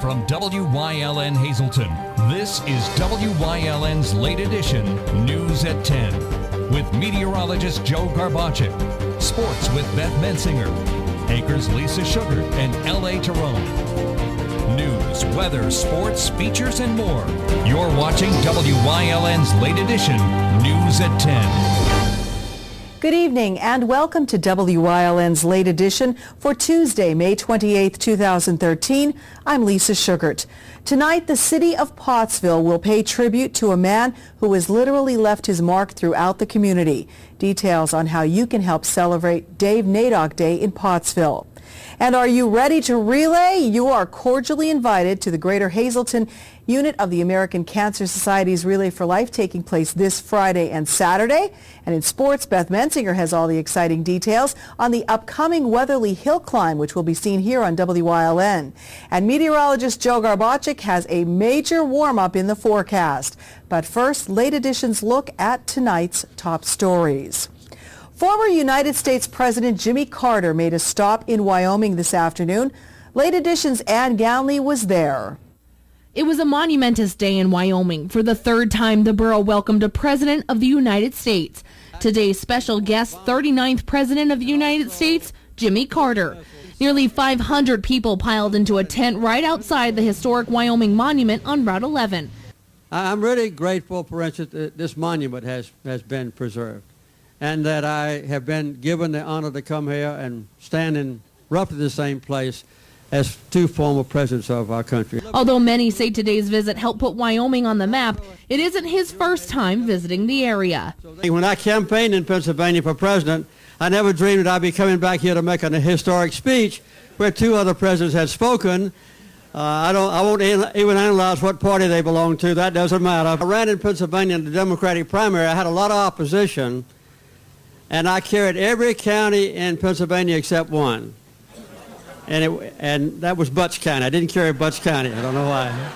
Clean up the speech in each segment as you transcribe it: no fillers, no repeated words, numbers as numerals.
From WYLN Hazleton, this is WYLN's late edition News at 10 with meteorologist Joe Garbacek, sports with Beth Mensinger, Acres Lisa Sugar, and L.A. Tyrone. News, weather, sports, features, and more. You're watching WYLN's late edition News at 10. Good evening and welcome to WYLN's late edition for Tuesday, May 28, 2013. I'm Lisa Sugart. Tonight, the city of Pottsville will pay tribute to a man who has literally left his mark throughout the community. Details on how you can help celebrate Dave Nadok Day in Pottsville. And are you ready to relay? You are cordially invited to the Greater Hazleton unit of the American Cancer Society's Relay for Life taking place this Friday and Saturday. And in sports, Beth Mensinger has all the exciting details on the upcoming Weatherly Hill Climb, which will be seen here on WYLN. And meteorologist Joe Garbacek has a major warm-up in the forecast. But first, late edition's look at tonight's top stories. Former United States President Jimmy Carter made a stop in Wyoming this afternoon. Late Edition's Ann Ganley was there. It was a monumentous day in Wyoming. For the third time, the borough welcomed a president of the United States. Today's special guest, 39th President of the United States, Jimmy Carter. Nearly 500 people piled into a tent right outside the historic Wyoming Monument on Route 11. I'm really grateful, for instance, that this monument has been preserved, and that I have been given the honor to come here and stand in roughly the same place as two former presidents of our country. Although many say today's visit helped put Wyoming on the map, it isn't his first time visiting the area. When I campaigned in Pennsylvania for president, I never dreamed that I'd be coming back here to make a historic speech where two other presidents had spoken. I won't even analyze what party they belong to. That doesn't matter. I ran in Pennsylvania in the Democratic primary. I had a lot of opposition, and I carried every county in Pennsylvania except one. And that was Butts County. I didn't carry Butts County. I don't know why.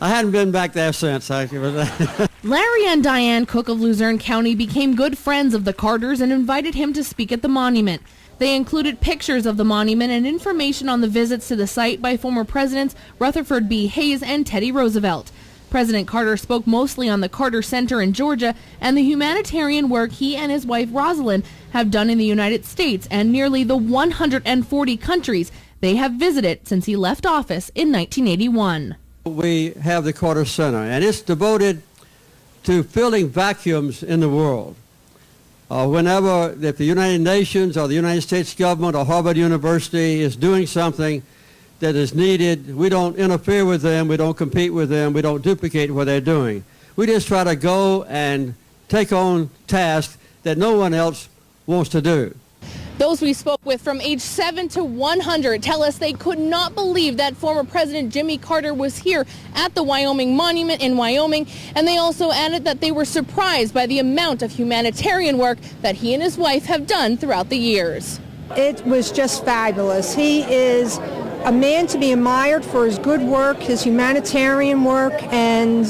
I hadn't been back there since. Larry and Diane Cook of Luzerne County became good friends of the Carters and invited him to speak at the monument. They included pictures of the monument and information on the visits to the site by former presidents Rutherford B. Hayes and Teddy Roosevelt. President Carter spoke mostly on the Carter Center in Georgia and the humanitarian work he and his wife Rosalind have done in the United States and nearly the 140 countries they have visited since he left office in 1981. We have the Carter Center, and it's devoted to filling vacuums in the world. If the United Nations or the United States government or Harvard University is doing something that is needed, we don't interfere with them, we don't compete with them, we don't duplicate what they're doing. We just try to go and take on tasks that no one else wants to do. Those we spoke with from age 7 to 100 tell us they could not believe that former President Jimmy Carter was here at the Wyoming Monument in Wyoming, and they also added that they were surprised by the amount of humanitarian work that he and his wife have done throughout the years. It was just fabulous. He is a man to be admired for his good work, his humanitarian work, and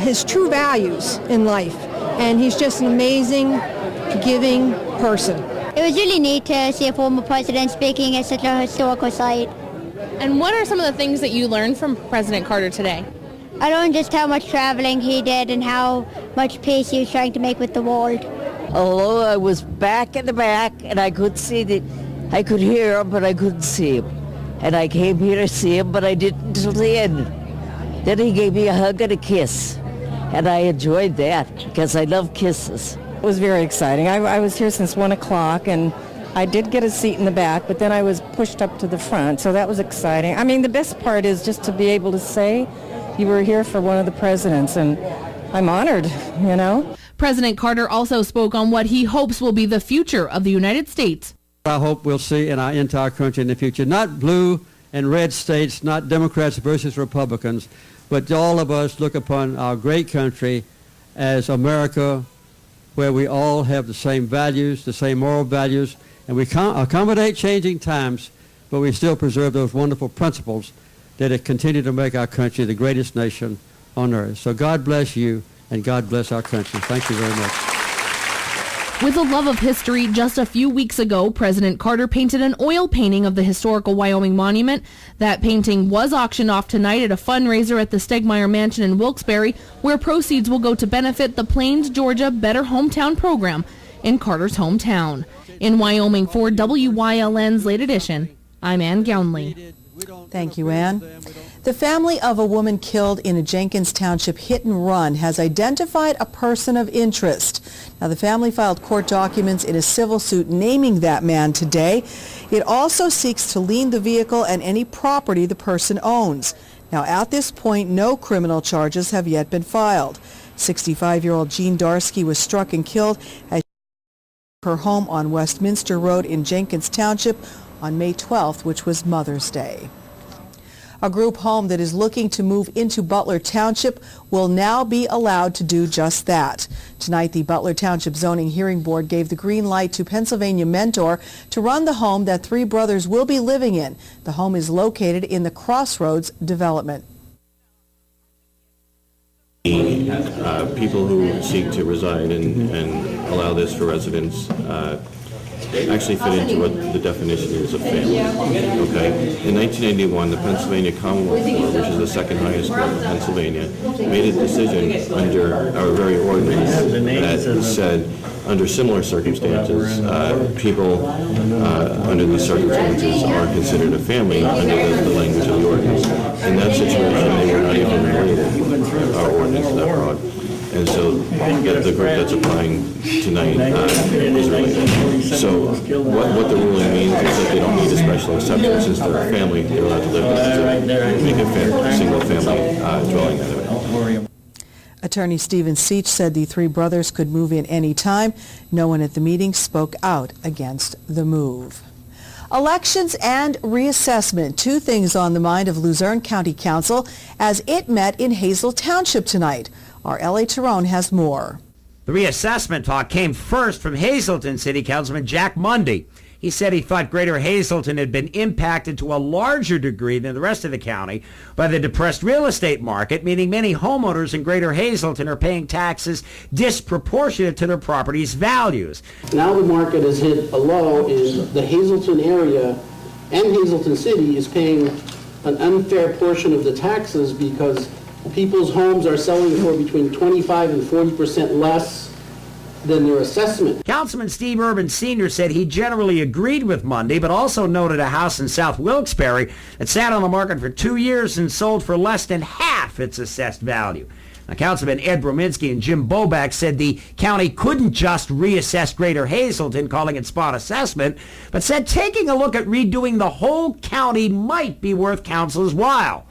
his true values in life. And he's just an amazing, giving person. It was really neat to see a former president speaking at such a historical site. And what are some of the things that you learned from President Carter today? I learned just how much traveling he did and how much peace he was trying to make with the world. Although I was back in the back and I could I could hear him, but I couldn't see him. And I came here to see him, but I didn't until the end. Then he gave me a hug and a kiss, and I enjoyed that because I love kisses. It was very exciting. I was here since 1 o'clock, and I did get a seat in the back, but then I was pushed up to the front, so that was exciting. I mean, the best part is just to be able to say you were here for one of the presidents, and I'm honored, you know. President Carter also spoke on what he hopes will be the future of the United States. I hope we'll see in our entire country in the future, not blue and red states, not Democrats versus Republicans, but all of us look upon our great country as America, where we all have the same values, the same moral values, and we accommodate changing times, but we still preserve those wonderful principles that have continued to make our country the greatest nation on earth. So God bless you, and God bless our country. Thank you very much. With a love of history, just a few weeks ago, President Carter painted an oil painting of the historical Wyoming monument. That painting was auctioned off tonight at a fundraiser at the Stegmeyer Mansion in Wilkes-Barre, where proceeds will go to benefit the Plains, Georgia Better Hometown program in Carter's hometown. In Wyoming for WYLN's Late Edition, I'm Ann Gownley. Thank you, Ann. The family of a woman killed in a Jenkins Township hit and run has identified a person of interest. Now, the family filed court documents in a civil suit naming that man today. It also seeks to lien the vehicle and any property the person owns. Now, at this point, no criminal charges have yet been filed. 65-year-old Jean Darsky was struck and killed at her home on Westminster Road in Jenkins Township on May 12th, which was Mother's Day. A group home that is looking to move into Butler Township will now be allowed to do just that. Tonight, the Butler Township Zoning Hearing Board gave the green light to Pennsylvania Mentor to run the home that three brothers will be living in. The home is located in the Crossroads development. People who seek to reside and allow this for residents actually fit into what the definition is of family. Okay. In 1981, the Pennsylvania Commonwealth Court, which is the second highest court in Pennsylvania, made a decision under our very ordinance that said, under similar circumstances, people under these circumstances are considered a family under the language of the ordinance. In that situation, they were not even related. Our ordinance that broad. And so the group that's applying tonight is related. So what the ruling means is that they don't need a special exception since they're a family. They're allowed to live in make a single-family dwelling unit. Attorney Stephen Seach said the three brothers could move in any time. No one at the meeting spoke out against the move. Elections and reassessment, two things on the mind of Luzerne County Council as it met in Hazel Township tonight. Our L.A. Tyrone has more. The reassessment talk came first from Hazleton City Councilman Jack Mundy. He said he thought Greater Hazleton had been impacted to a larger degree than the rest of the county by the depressed real estate market, meaning many homeowners in Greater Hazleton are paying taxes disproportionate to their property's values. Now the market has hit a low in the Hazleton area, and Hazleton City is paying an unfair portion of the taxes because people's homes are selling for between 25 and 40% less than their assessment. Councilman Steve Urban Sr. said he generally agreed with Mundy, but also noted a house in South Wilkes-Barre that sat on the market for 2 years and sold for less than half its assessed value. Now, Councilman Ed Brominski and Jim Boback said the county couldn't just reassess Greater Hazleton, calling it spot assessment, but said taking a look at redoing the whole county might be worth council's while.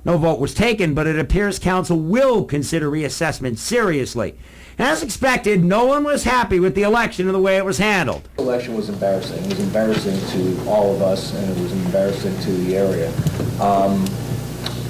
No vote was taken, but it appears council will consider reassessment seriously. As expected, no one was happy with the election and the way it was handled. The election was embarrassing. It was embarrassing to all of us, and it was embarrassing to the area.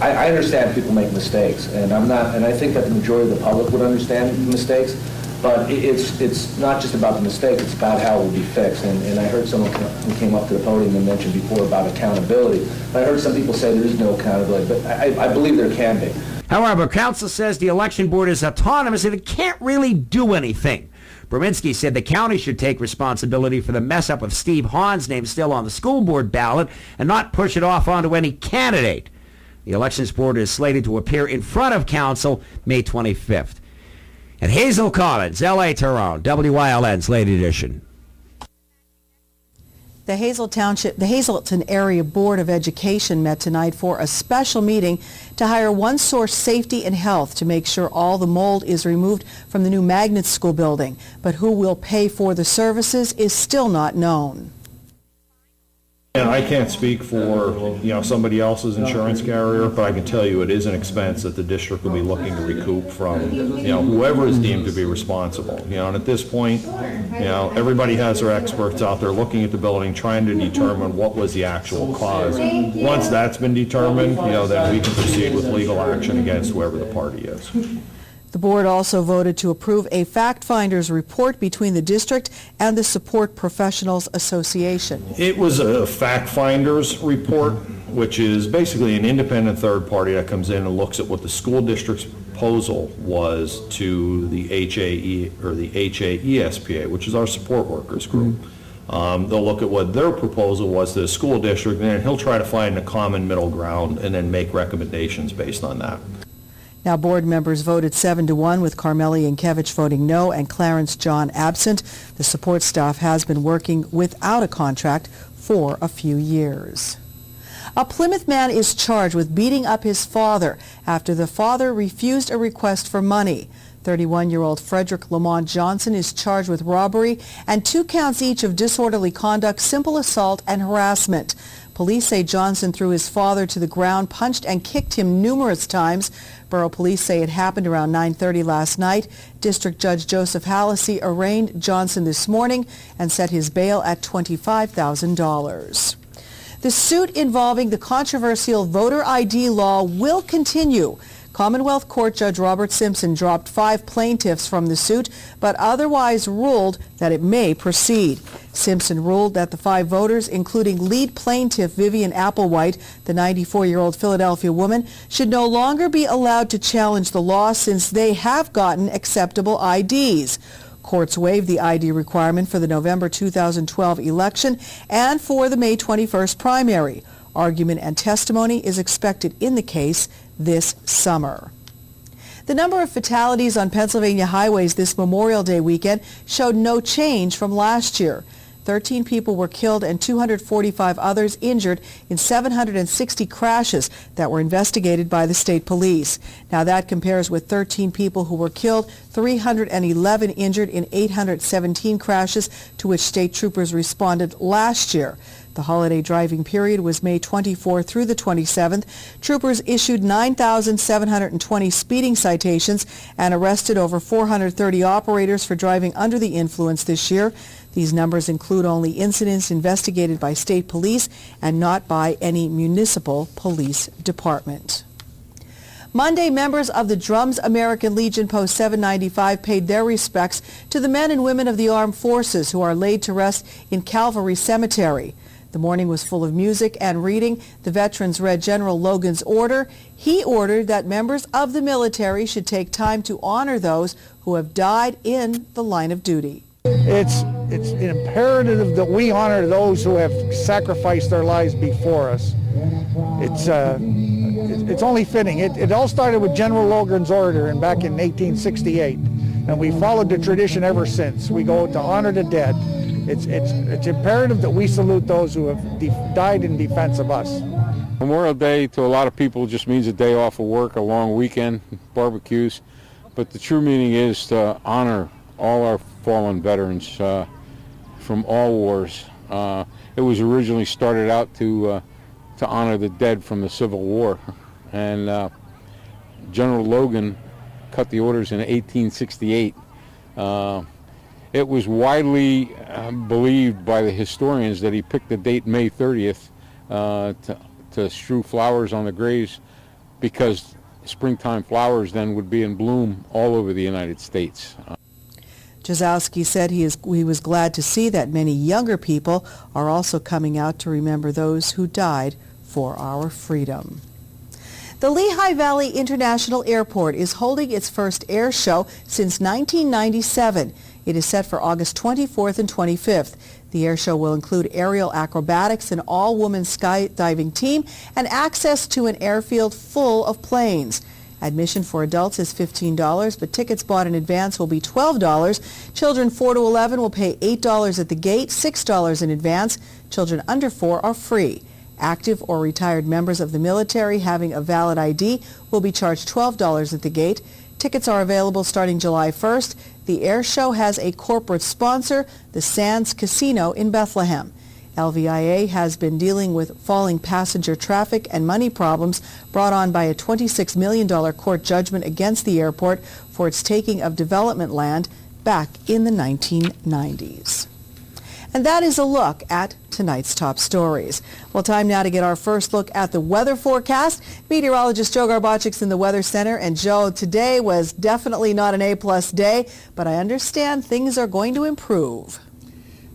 I understand people make mistakes, and I think that the majority of the public would understand mistakes. But it's not just about the mistake, it's about how it will be fixed. And I heard someone who came up to the podium and mentioned before about accountability. I heard some people say there is no accountability, but I believe there can be. However, council says the election board is autonomous and it can't really do anything. Brominski said the county should take responsibility for the mess up with Steve Hahn's name still on the school board ballot and not push it off onto any candidate. The elections board is slated to appear in front of council May 25th. At Hazel Collins, L.A. Tyrone, WYLN's Late Edition. The Hazleton Area Board of Education met tonight for a special meeting to hire One Source Safety and Health to make sure all the mold is removed from the new magnet school building. But who will pay for the services is still not known. And I can't speak for, somebody else's insurance carrier, but I can tell you it is an expense that the district will be looking to recoup from, whoever is deemed to be responsible. And at this point, everybody has their experts out there looking at the building, trying to determine what was the actual cause. Once that's been determined, then we can proceed with legal action against whoever the party is. The board also voted to approve a fact finder's report between the district and the Support Professionals Association. It was a fact finder's report, which is basically an independent third party that comes in and looks at what the school district's proposal was to the HAE or the HAESPA, which is our support workers group. They'll look at what their proposal was to the school district, and then he'll try to find a common middle ground and then make recommendations based on that. Now, board members voted 7-1 with Carmeli Yankevich voting no and Clarence John absent. The support staff has been working without a contract for a few years. A Plymouth man is charged with beating up his father after the father refused a request for money. 31-year-old Frederick Lamont Johnson is charged with robbery and 2 counts each of disorderly conduct, simple assault, and harassment. Police say Johnson threw his father to the ground, punched and kicked him numerous times. Borough police say it happened around 9:30 last night. District Judge Joseph Hallisey arraigned Johnson this morning and set his bail at $25,000. The suit involving the controversial voter ID law will continue. Commonwealth Court Judge Robert Simpson dropped 5 plaintiffs from the suit, but otherwise ruled that it may proceed. Simpson ruled that the 5 voters, including lead plaintiff Vivian Applewhite, the 94-year-old Philadelphia woman, should no longer be allowed to challenge the law since they have gotten acceptable IDs. Courts waived the ID requirement for the November 2012 election and for the May 21st primary. Argument and testimony is expected in the case this summer. The number of fatalities on Pennsylvania highways this Memorial Day weekend showed no change from last year. 13 people were killed and 245 others injured in 760 crashes that were investigated by the state police. Now that compares with 13 people who were killed, 311 injured in 817 crashes to which state troopers responded last year. The holiday driving period was May 24th through the 27th. Troopers issued 9,720 speeding citations and arrested over 430 operators for driving under the influence this year. These numbers include only incidents investigated by state police and not by any municipal police department. Monday, members of the Drums American Legion Post 795 paid their respects to the men and women of the armed forces who are laid to rest in Calvary Cemetery. The morning was full of music and reading. The veterans read General Logan's order. He ordered that members of the military should take time to honor those who have died in the line of duty. It's imperative that we honor those who have sacrificed their lives before us. It's only fitting. It all started with General Logan's order back in 1868, and we followed the tradition ever since. We go to honor the dead. It's imperative that we salute those who have died in defense of us. Memorial Day to a lot of people just means a day off of work, a long weekend, barbecues, but the true meaning is to honor all our fallen veterans from all wars. It was originally started out to honor the dead from the Civil War, and General Logan cut the orders in 1868. It was widely believed by the historians that he picked the date May 30th to strew flowers on the graves because springtime flowers then would be in bloom all over the United States. Jazowski said he was glad to see that many younger people are also coming out to remember those who died for our freedom. The Lehigh Valley International Airport is holding its first air show since 1997. It is set for August 24th and 25th. The air show will include aerial acrobatics, an all-woman skydiving team, and access to an airfield full of planes. Admission for adults is $15, but tickets bought in advance will be $12. Children 4 to 11 will pay $8 at the gate, $6 in advance. Children under 4 are free. Active or retired members of the military having a valid ID will be charged $12 at the gate. Tickets are available starting July 1st. The air show has a corporate sponsor, the Sands Casino in Bethlehem. LVIA has been dealing with falling passenger traffic and money problems brought on by a $26 million court judgment against the airport for its taking of development land back in the 1990s. And that is a look at tonight's top stories. Well, time now to get our first look at the weather forecast. Meteorologist Joe Garbachik's in the Weather Center. And Joe, today was definitely not an A-plus day, but I understand things are going to improve.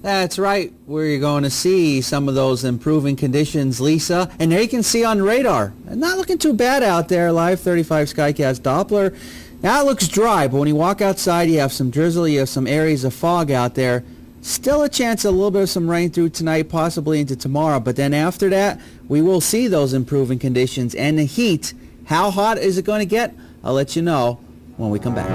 That's right, where you're going to see some of those improving conditions, Lisa. And there you can see on radar. Not looking too bad out there, Live 35 Skycast Doppler. Now it looks dry, but when you walk outside, you have some drizzle, you have some areas of fog out there. Still a chance of a little bit of some rain through tonight, possibly into tomorrow. But then after that, we will see those improving conditions and the heat. How hot is it going to get? I'll let you know when we come back.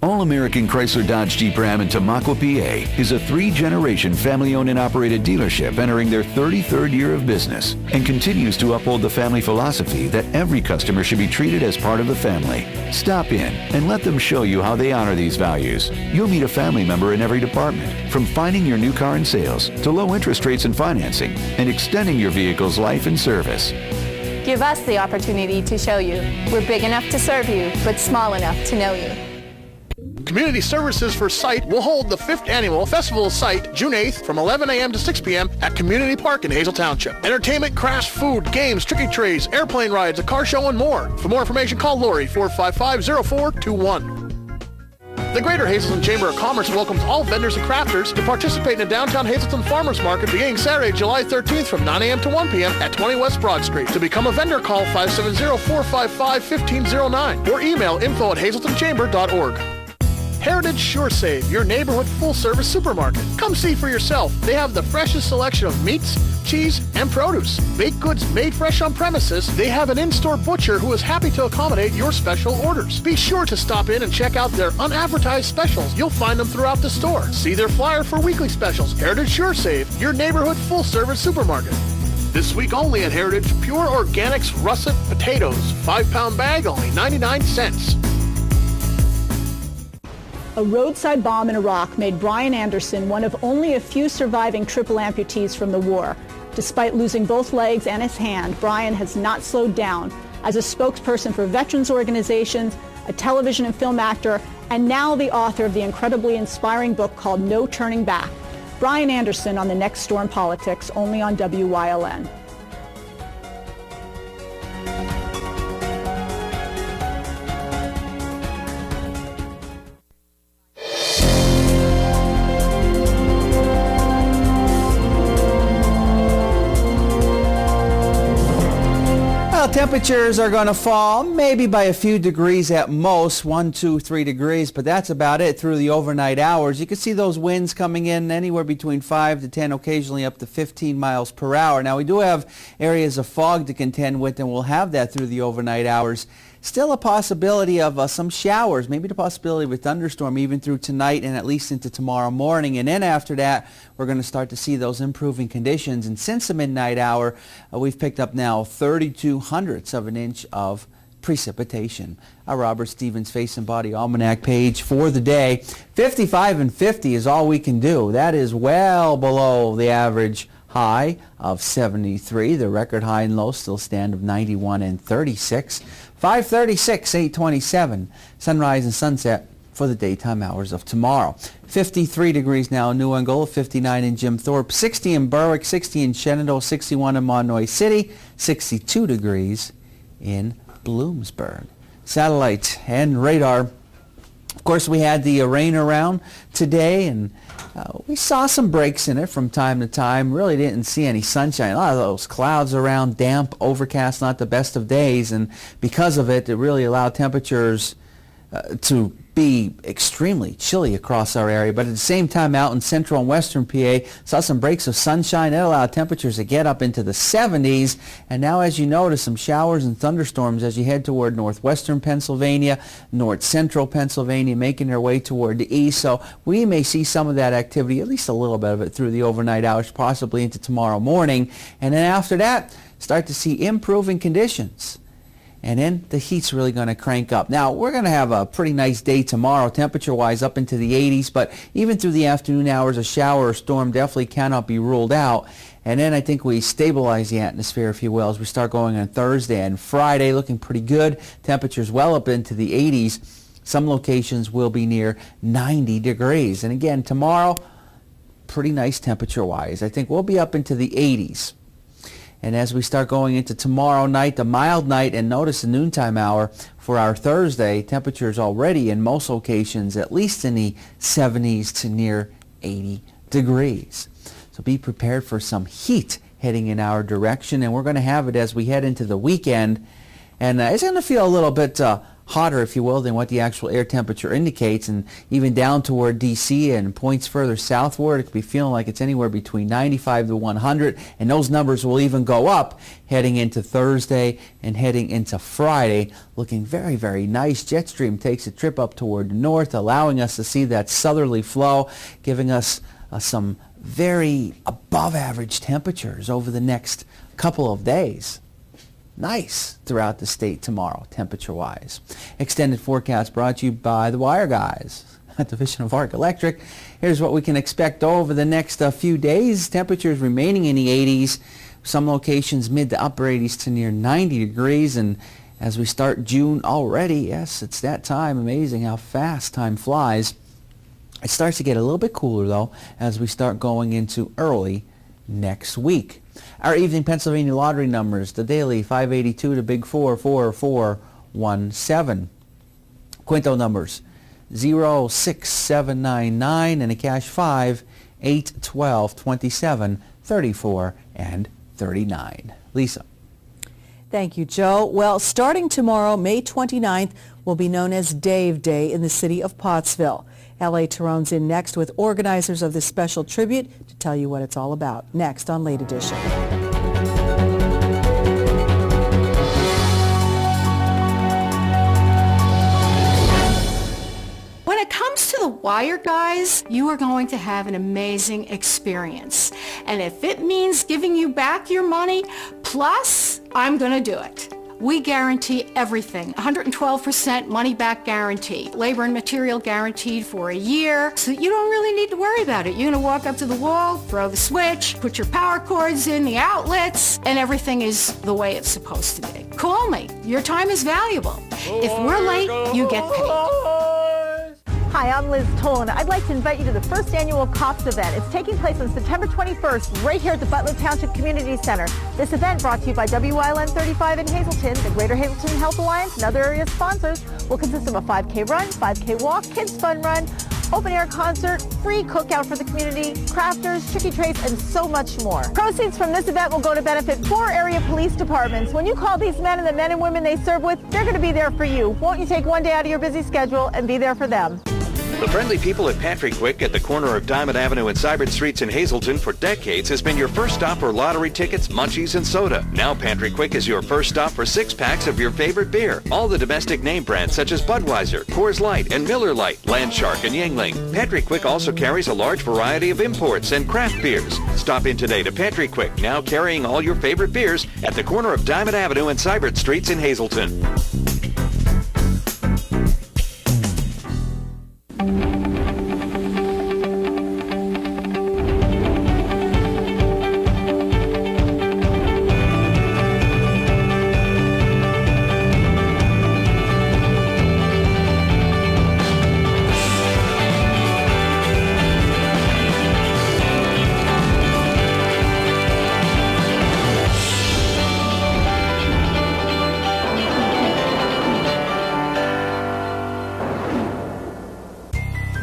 All-American Chrysler Dodge Jeep Ram in Tamaqua, PA is a 3-generation family-owned and operated dealership entering their 33rd year of business and continues to uphold the family philosophy that every customer should be treated as part of the family. Stop in and let them show you how they honor these values. You'll meet a family member in every department, from finding your new car in sales to low interest rates and financing and extending your vehicle's life and service. Give us the opportunity to show you. We're big enough to serve you, but small enough to know you. Community Services for Sight will hold the 5th Annual Festival of Sight June 8th from 11 a.m. to 6 p.m. at Community Park in Hazel Township. Entertainment, crafts, food, games, tricky trays, airplane rides, a car show, and more. For more information, call Lori 455-0421. The Greater Hazleton Chamber of Commerce welcomes all vendors and crafters to participate in the Downtown Hazleton Farmers Market beginning Saturday, July 13th from 9 a.m. to 1 p.m. at 20 West Broad Street. To become a vendor, call 570-455-1509 or email info@hazletonchamber.org. Heritage Sure Save, your neighborhood full-service supermarket. Come see for yourself. They have the freshest selection of meats, cheese, and produce. Baked goods made fresh on premises. They have an in-store butcher who is happy to accommodate your special orders. Be sure to stop in and check out their unadvertised specials. You'll find them throughout the store. See their flyer for weekly specials. Heritage Sure Save, your neighborhood full-service supermarket. This week only at Heritage, Pure Organics Russet Potatoes. 5-pound bag, only 99 cents. A roadside bomb in Iraq made Brian Anderson one of only a few surviving triple amputees from the war. Despite losing both legs and his hand, Brian has not slowed down. As a spokesperson for veterans organizations, a television and film actor, and now the author of the incredibly inspiring book called No Turning Back. Brian Anderson on the next Storm Politics, only on WYLN. Temperatures are going to fall maybe by a few degrees at most, 1, 2, 3 degrees, but that's about it through the overnight hours. You can see those winds coming in anywhere between 5 to 10, occasionally up to 15 miles per hour. Now we do have areas of fog to contend with, and we'll have that through the overnight hours. Still a possibility of some showers, maybe the possibility of a thunderstorm even through tonight and at least into tomorrow morning. And then after that, we're going to start to see those improving conditions. And since the midnight hour, we've picked up now 32/100ths of an inch of precipitation. Our Robert Stevens Face and Body Almanac page for the day. 55 and 50 is all we can do. That is well below the average high of 73. The record high and low still stand of 91 and 36. 5:36, 8:27. Sunrise and sunset for the daytime hours of tomorrow. 53 degrees now in New Angola, 59 in Jim Thorpe, 60 in Berwick, 60 in Shenandoah, 61 in Monoy City, 62 degrees in Bloomsburg. Satellite and radar. Of course, we had the rain around today, and we saw some breaks in it from time to time. Really didn't see any sunshine. A lot of those clouds around, damp, overcast, not the best of days. And because of it, it really allowed temperatures to be extremely chilly across our area. But at the same time, out in central and western PA, saw some breaks of sunshine. It allowed temperatures to get up into the 70s. And now, as you notice, some showers and thunderstorms as you head toward northwestern Pennsylvania, north central Pennsylvania, making their way toward the east. So we may see some of that activity, at least a little bit of it, through the overnight hours, possibly into tomorrow morning. And then after that, start to see improving conditions. And then the heat's really going to crank up. Now, we're going to have a pretty nice day tomorrow, temperature-wise up into the 80s, but even through the afternoon hours, a shower or storm definitely cannot be ruled out. And then I think we stabilize the atmosphere, if you will, as we start going on Thursday and Friday, looking pretty good. Temperatures well up into the 80s. Some locations will be near 90 degrees. And again, tomorrow, pretty nice temperature-wise. I think we'll be up into the 80s. And as we start going into tomorrow night, the mild night, and notice the noontime hour for our Thursday, temperatures already in most locations at least in the 70s to near 80 degrees. So be prepared for some heat heading in our direction, and we're going to have it as we head into the weekend. And it's going to feel a little bit hotter, if you will, than what the actual air temperature indicates, and even down toward D.C. and points further southward, it could be feeling like it's anywhere between 95 to 100, and those numbers will even go up heading into Thursday and heading into Friday, looking very, very nice. Jet stream takes a trip up toward the north, allowing us to see that southerly flow, giving us some very above average temperatures over the next couple of days. Nice throughout the state tomorrow, temperature-wise. Extended forecast brought to you by the Wire Guys, a division of Arc Electric. Here's what we can expect over the next few days. Temperatures remaining in the 80s. Some locations mid to upper 80s to near 90 degrees. And as we start June already, yes, it's that time. Amazing how fast time flies. It starts to get a little bit cooler, though, as we start going into early next week. Our evening Pennsylvania lottery numbers, the daily 582 to big 44417. Quinto numbers 06799 and a cash 5, 8, 12, 27, 34, and 39. Lisa. Thank you, Joe. Well, starting tomorrow, May 29th, will be known as Dave Day in the city of Pottsville. L.A. Tyrone's in next with organizers of this special tribute to tell you what it's all about. Next on Late Edition. When it comes to the Wire Guys, you are going to have an amazing experience. And if it means giving you back your money, plus, I'm going to do it. We guarantee everything. 112% money back guarantee. Labor and material guaranteed for a year. So you don't really need to worry about it. You're going to walk up to the wall, throw the switch, put your power cords in the outlets, and everything is the way it's supposed to be. Call me. Your time is valuable. If we're late, you get paid. Hi, I'm Liz Tolan. I'd like to invite you to the first annual COPS event. It's taking place on September 21st right here at the Butler Township Community Center. This event, brought to you by WYLN 35 in Hazleton, the Greater Hazleton Health Alliance, and other area sponsors, will consist of a 5K run, 5K walk, kids fun run, open air concert, free cookout for the community, crafters, tricky trays, and so much more. Proceeds from this event will go to benefit 4 area police departments. When you call these men and the men and women they serve with, they're going to be there for you. Won't you take one day out of your busy schedule and be there for them? The friendly people at Pantry Quick at the corner of Diamond Avenue and Cybert Streets in Hazleton for decades has been your first stop for lottery tickets, munchies, and soda. Now Pantry Quick is your first stop for 6-packs of your favorite beer. All the domestic name brands such as Budweiser, Coors Light, and Miller Lite, Landshark, and Yuengling. Pantry Quick also carries a large variety of imports and craft beers. Stop in today to Pantry Quick, now carrying all your favorite beers at the corner of Diamond Avenue and Cybert Streets in Hazleton.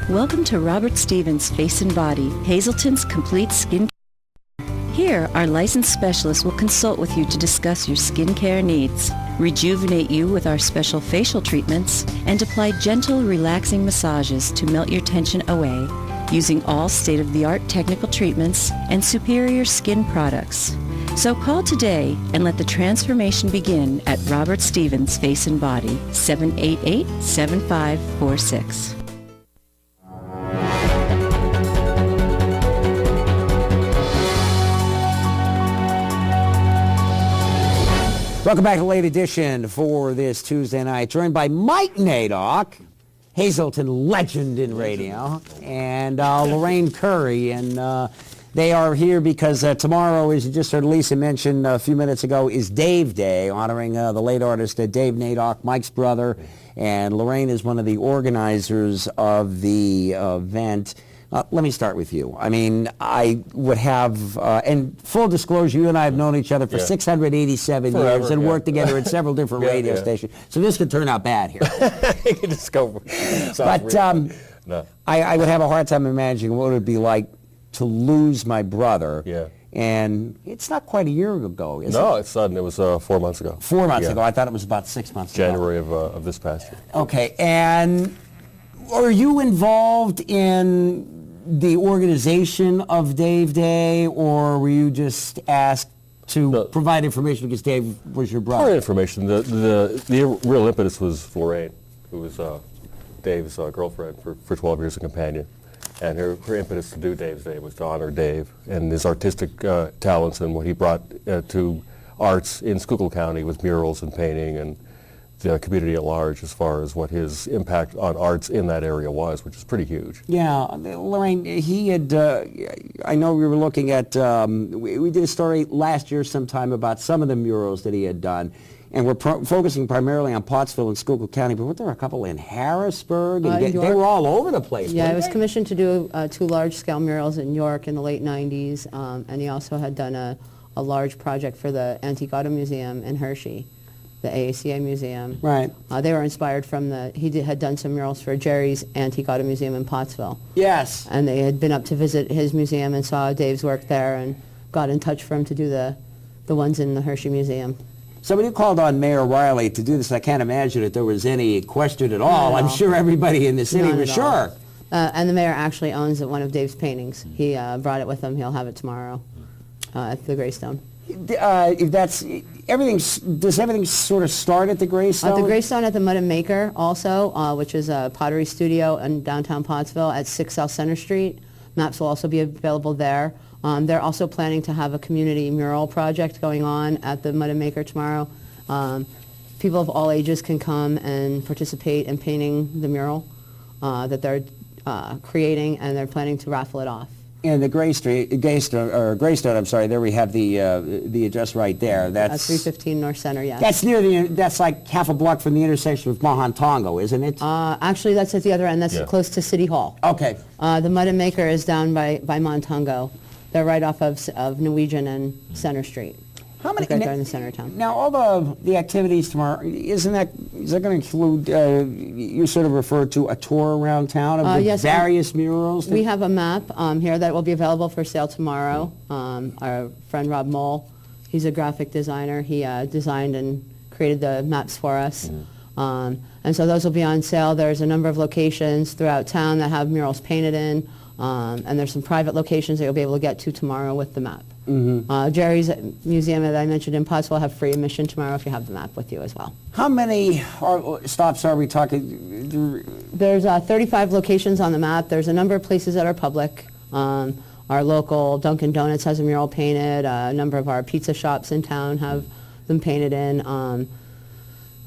Welcome to Robert Stevens Face and Body, Hazleton's complete skin. Here, our licensed specialists will consult with you to discuss your skincare needs, rejuvenate you with our special facial treatments, and apply gentle, relaxing massages to melt your tension away, using all state-of-the-art technical treatments and superior skin products. So call today and let the transformation begin at Robert Stevens Face and Body, 788-7546. Welcome back to Late Edition for this Tuesday night. Joined by Mike Nadock, Hazleton legend in radio, and Lorraine Curry. And they are here because tomorrow, as you just heard Lisa mention a few minutes ago, is Dave Day, honoring the late artist Dave Nadock, Mike's brother. And Lorraine is one of the organizers of the event. Let me start with you. I mean, I would have, and full disclosure, you and I have known each other for 687 years and worked together at several different radio stations. So this could turn out bad here. You can just go. But I would have a hard time imagining what it would be like to lose my brother. Yeah. And it's not quite a year ago, is it? No, it's sudden. It was 4 months ago. 4 months ago. I thought it was about 6 months ago. January of this past year. Okay. And are you involved in the organization of Dave Day, or were you just asked to provide information because Dave was your brother? More information. The real impetus was Lorraine, who was Dave's girlfriend for 12 years, a companion. And her impetus to do Dave's Day was to honor Dave and his artistic talents and what he brought to arts in Schuylkill County with murals and painting and the community at large as far as what his impact on arts in that area was, which is pretty huge. Yeah, Lorraine, he had, I know we were looking at, we did a story last year sometime about some of the murals that he had done, and we're focusing primarily on Pottsville and Schuylkill County, but weren't there a couple in Harrisburg? And they were all over the place. Yeah, I was commissioned to do 2 large-scale murals in York in the late 90s, and he also had done a large project for the Antique Auto Museum in Hershey, the AACA Museum. Right. They were inspired from had done some murals for Jerry's Antique Auto Museum in Pottsville. Yes. And they had been up to visit his museum and saw Dave's work there and got in touch for him to do the ones in the Hershey Museum. So when you called on Mayor Riley to do this, I can't imagine that there was any question at all. I'm sure everybody in the city was sure. And the mayor actually owns one of Dave's paintings. He brought it with him. He'll have it tomorrow at the Greystone. Does everything sort of start at the Greystone? At the Greystone, at the Mud and Maker also, which is a pottery studio in downtown Pottsville at 6 South Center Street. Maps will also be available there. They're also planning to have a community mural project going on at the Mud and Maker tomorrow. People of all ages can come and participate in painting the mural that they're creating, and they're planning to raffle it off. And the Greystone, I'm sorry, there we have the address right there. That's 315 North Center, yes. That's that's like half a block from the intersection of Mahantongo, isn't it? Actually, that's at the other end. That's close to City Hall. Okay. The Mud and Maker is down by Montongo. They're right off of Norwegian and Center Street. How many? Right there in the center of town. Now, all the activities tomorrow, is that going to include? You sort of referred to a tour around town of the various murals. We have a map here that will be available for sale tomorrow. Our friend Rob Mole, he's a graphic designer. He designed and created the maps for us. And so those will be on sale. There's a number of locations throughout town that have murals painted in. And there's some private locations that you'll be able to get to tomorrow with the map. Jerry's Museum that I mentioned in Pottsville will have free admission tomorrow if you have the map with you as well. How many stops are we talking? There's 35 locations on the map. There's a number of places that are public. Our local Dunkin' Donuts has a mural painted. A number of our pizza shops in town have them painted in.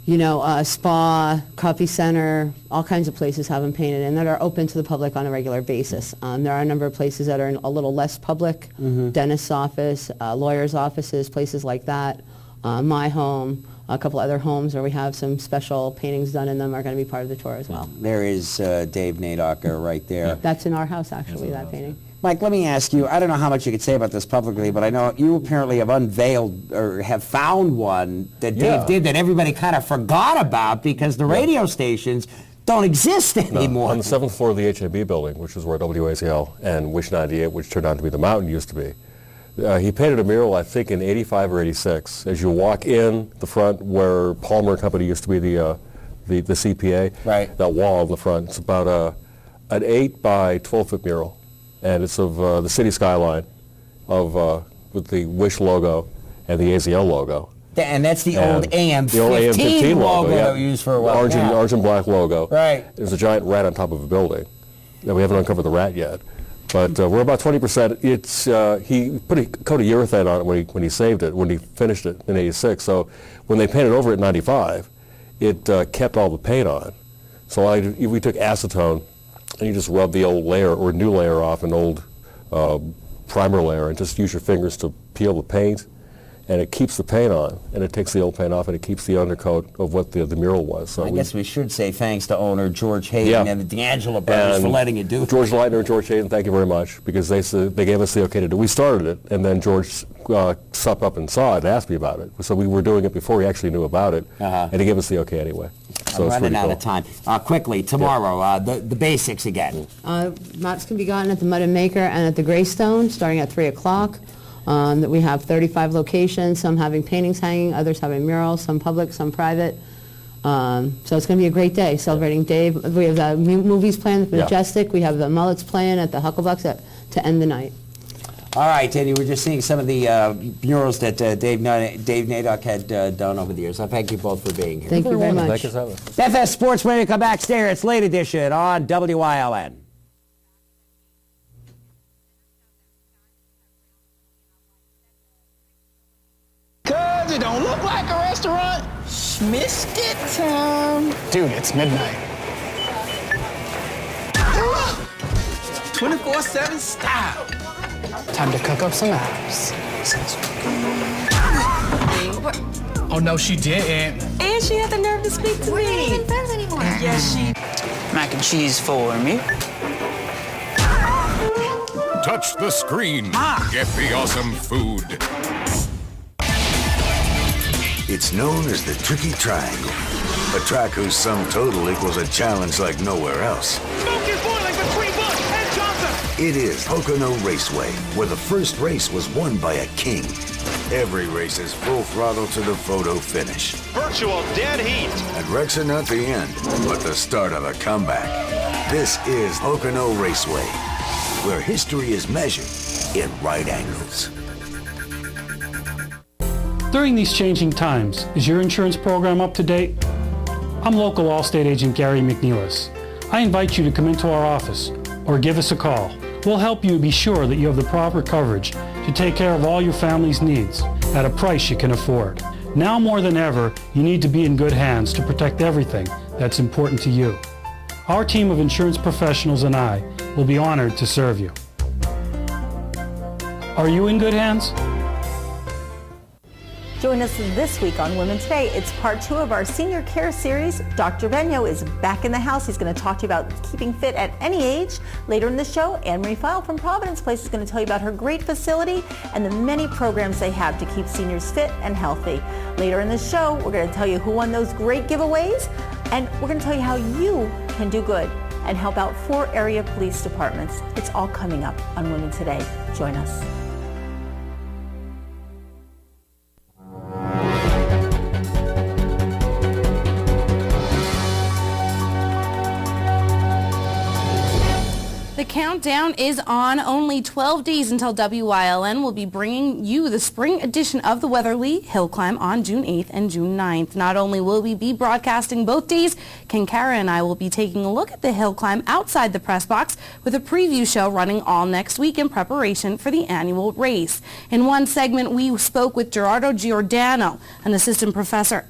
A spa, coffee center, all kinds of places have them painted in that are open to the public on a regular basis. There are a number of places that are a little less public, dentist's office, lawyer's offices, places like that. My home, a couple other homes where we have some special paintings done in them are going to be part of the tour as well. There is Dave Nadocker right there. That's in our house, actually, that painting. Mike, let me ask you, I don't know how much you could say about this publicly, but I know you apparently have unveiled or have found one that Dave did that everybody kind of forgot about because the radio stations don't exist anymore. On the 7th floor of the HAB building, which is where WACL and Wish 98, which turned out to be the Mountain, used to be. He painted a mural, I think, in 85 or 86. As you walk in the front where Palmer Company used to be the CPA, right. That wall in the front, it's about an 8 by 12-foot mural. And it's of the city skyline with the Wish logo and the AZL logo. And that's the old AM15 logo that we used for a while. Orange and black logo. Right. There's a giant rat on top of a building. Now, we haven't uncovered the rat yet. But we're about 20%. He put a coat of urethane on it when he saved it, when he finished it in 86. So when they painted over it in 95, it kept all the paint on. So we took acetone, and you just rub the old layer or new layer off an old primer layer and just use your fingers to peel the paint. and it keeps the paint on, and it takes the old paint off, and it keeps the undercoat of what the mural was. So I guess we should say thanks to owner George Hayden and the D'Angelo brothers for letting you do it. George Leitner and George Hayden, thank you very much, because they gave us the okay to do it. We started it, and then George stopped up and saw it and asked me about it. So we were doing it before he actually knew about it, and he gave us the okay anyway. So I'm it's running pretty out cool. of time. Quickly, tomorrow, the basics again. Maps can be gotten at the Mud and Maker and at the Greystone, starting at 3 o'clock. That we have 35 locations, some having paintings hanging, others having murals, some public, some private. So it's going to be a great day celebrating Dave. We have the movies playing at the Majestic. We have the Mullets playing at the Hucklebucks to end the night. All right, Teddy, we're just seeing some of the murals that Dave Nadock had done over the years. I thank you both for being here. Thank you very much. FS Sports Radio, come back, stay here. It's Late Edition on WYLN. Cause it don't look like a restaurant. Biscuit time. Dude, it's midnight. 24/7 style. Time to cook up some abs. Oh no, she didn't. And she had the nerve to speak to me. We're not even friends anymore. Yes, she. Mac and cheese for me. Touch the screen. Get the awesome food. It's known as the Tricky Triangle, a track whose sum total equals a challenge like nowhere else. Smoke is boiling between Bush and Johnson. It is Pocono Raceway, where the first race was won by a king. Every race is full throttle to the photo finish. Virtual dead heat. And wrecks are not the end, but the start of a comeback. This is Pocono Raceway, where history is measured in right angles. During these changing times, is your insurance program up to date? I'm local Allstate agent Gary McNeilis. I invite you to come into our office or give us a call. We'll help you be sure that you have the proper coverage to take care of all your family's needs at a price you can afford. Now more than ever, you need to be in good hands to protect everything that's important to you. Our team of insurance professionals and I will be honored to serve you. Are you in good hands? Join us this week on Women Today. It's part 2 of our senior care series. Dr. Benyo is back in the house. He's going to talk to you about keeping fit at any age. Later in the show, Anne-Marie File from Providence Place is going to tell you about her great facility and the many programs they have to keep seniors fit and healthy. Later in the show, we're going to tell you who won those great giveaways, and we're going to tell you how you can do good and help out 4 area police departments. It's all coming up on Women Today. Join us. The countdown is on. Only 12 days until WYLN will be bringing you the spring edition of the Weatherly Hill Climb on June 8th and June 9th. Not only will we be broadcasting both days, Ken Kara and I will be taking a look at the hill climb outside the press box with a preview show running all next week in preparation for the annual race. In one segment, we spoke with Gerardo Giordano, an assistant professor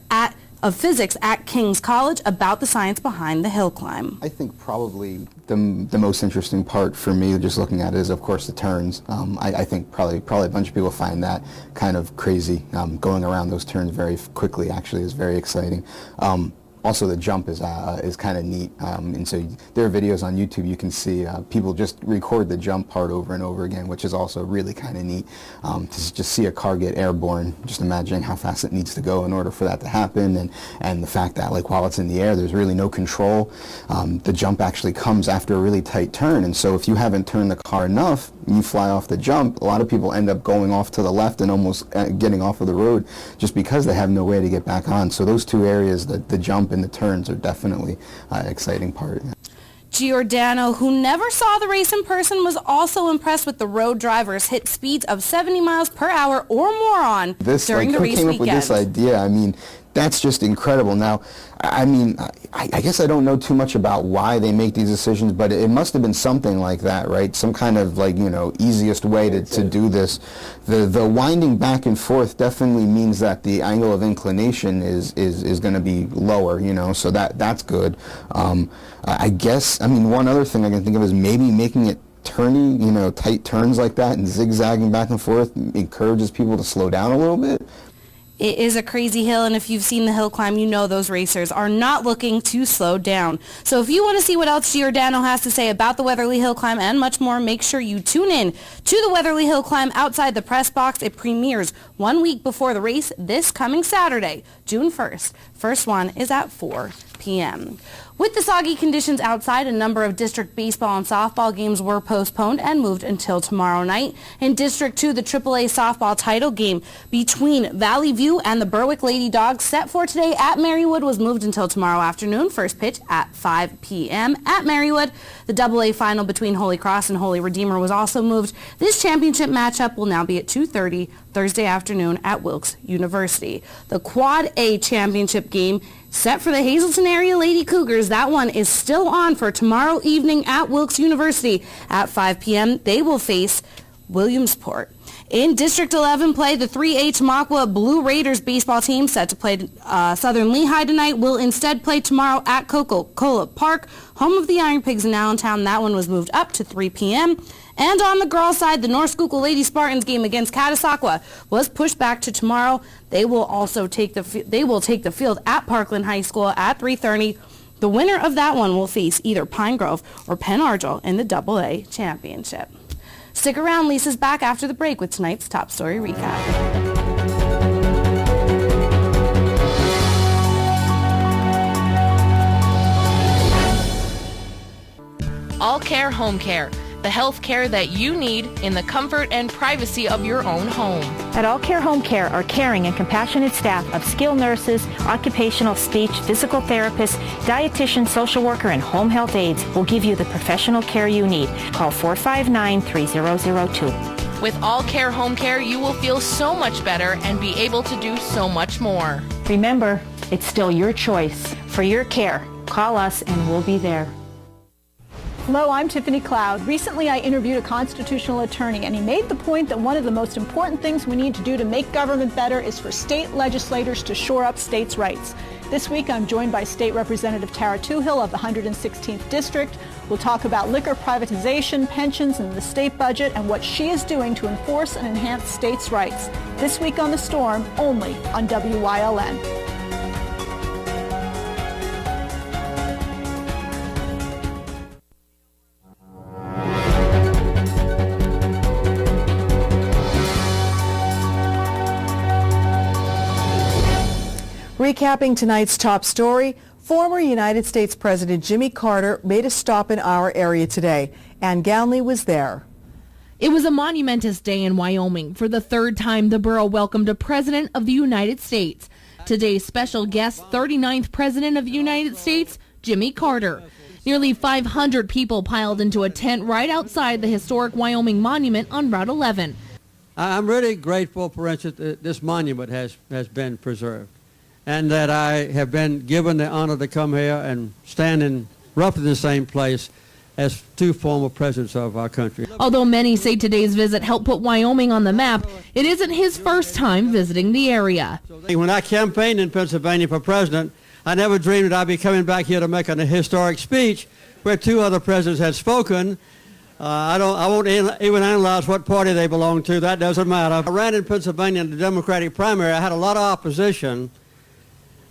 of physics at King's College, about the science behind the hill climb. I think probably the most interesting part for me, just looking at it, is of course the turns. I think probably a bunch of people find that kind of crazy. Going around those turns very quickly actually is very exciting. Also, the jump is kind of neat, and so there are videos on YouTube you can see people just record the jump part over and over again, which is also really kind of neat. To just see a car get airborne, just imagining how fast it needs to go in order for that to happen, and the fact that, like, while it's in the air, there's really no control. The jump actually comes after a really tight turn, and so if you haven't turned the car enough, you fly off the jump. A lot of people end up going off to the left and almost getting off of the road just because they have no way to get back on. So those two areas, the jump and the turns, are definitely an exciting part. Giordano, who never saw the race in person, was also impressed with the road drivers hit speeds of 70 miles per hour or more on during the race who came up with this idea? I mean, that's just incredible. Now, I mean, I guess I don't know too much about why they make these decisions, but it must have been something like that, right? Some kind of, like, you know, easiest way to do this. The winding back and forth definitely means that the angle of inclination is going to be lower, you know, so that's good. I guess, I mean, one other thing I can think of is maybe making it turny, tight turns like that and zigzagging back and forth encourages people to slow down a little bit. It is a crazy hill, and if you've seen the hill climb, you know those racers are not looking to slow down. So if you want to see what else Giordano has to say about the Weatherly Hill Climb and much more, make sure you tune in to the Weatherly Hill Climb outside the press box. It premieres 1 week before the race this coming Saturday, June 1st. First one is at 4 p.m. With the soggy conditions outside, a number of district baseball and softball games were postponed and moved until tomorrow night. In District 2, the AAA softball title game between Valley View and the Berwick Lady Dogs set for today at Marywood was moved until tomorrow afternoon. First pitch at 5 p.m. at Marywood. The AA final between Holy Cross and Holy Redeemer was also moved. This championship matchup will now be at 2:30 Thursday afternoon at Wilkes University. The Quad A championship game set for the Hazleton area Lady Cougars. That one is still on for tomorrow evening at Wilkes University at 5 p.m. They will face Williamsport. In District 11 play, the 3A Tamaqua Blue Raiders baseball team set to play Southern Lehigh tonight will instead play tomorrow at Coca-Cola Park, home of the Iron Pigs in Allentown. That one was moved up to 3 p.m. And on the girls' side, the North Schuylkill Lady Spartans game against Catasauqua was pushed back to tomorrow. They will also take the field at Parkland High School at 3:30. The winner of that one will face either Pine Grove or Penn Argyl in the AA championship. Stick around. Lisa's back after the break with tonight's top story recap. All Care Home Care, the health care that you need in the comfort and privacy of your own home. At All Care Home Care, our caring and compassionate staff of skilled nurses, occupational speech, physical therapists, dietitian, social worker, and home health aides will give you the professional care you need. Call 459-3002. With All Care Home Care, you will feel so much better and be able to do so much more. Remember, it's still your choice. For your care, call us and we'll be there. Hello, I'm Tiffany Cloud. Recently, I interviewed a constitutional attorney, and he made the point that one of the most important things we need to do to make government better is for state legislators to shore up states' rights. This week, I'm joined by State Representative Tara Toohill of the 116th District. We'll talk about liquor privatization, pensions, and the state budget, and what she is doing to enforce and enhance states' rights. This week on The Storm, only on WYLN. Recapping tonight's top story, former United States President Jimmy Carter made a stop in our area today. Ann Gownley was there. It was a monumentous day in Wyoming. For the third time, the borough welcomed a president of the United States. Today's special guest, 39th President of the United States, Jimmy Carter. Nearly 500 people piled into a tent right outside the historic Wyoming Monument on Route 11. I'm really grateful, for instance, that this monument has been preserved, and that I have been given the honor to come here and stand in roughly the same place as two former presidents of our country. Although many say today's visit helped put Wyoming on the map, it isn't his first time visiting the area. When I campaigned in Pennsylvania for president, I never dreamed that I'd be coming back here to make a historic speech where two other presidents had spoken. I won't even analyze what party they belong to. That doesn't matter. I ran in Pennsylvania in the Democratic primary. I had a lot of opposition,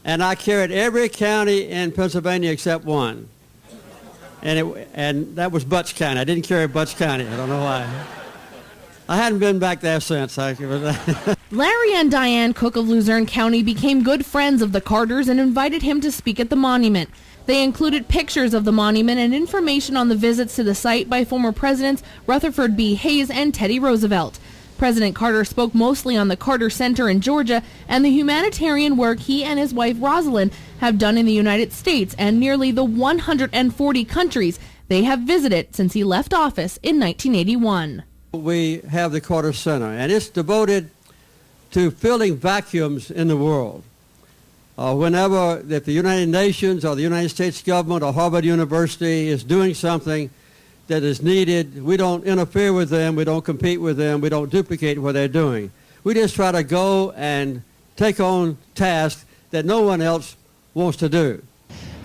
and I carried every county in Pennsylvania except one. And that was Butts County. I didn't carry Butts County. I don't know why. I hadn't been back there since. Larry and Diane Cook of Luzerne County became good friends of the Carters and invited him to speak at the monument. They included pictures of the monument and information on the visits to the site by former presidents Rutherford B. Hayes and Teddy Roosevelt. President Carter spoke mostly on the Carter Center in Georgia and the humanitarian work he and his wife Rosalind have done in the United States and nearly the 140 countries they have visited since he left office in 1981. We have the Carter Center, and it's devoted to filling vacuums in the world. If the United Nations or the United States government or Harvard University is doing something that is needed, we don't interfere with them, we don't compete with them, we don't duplicate what they're doing. We just try to go and take on tasks that no one else wants to do.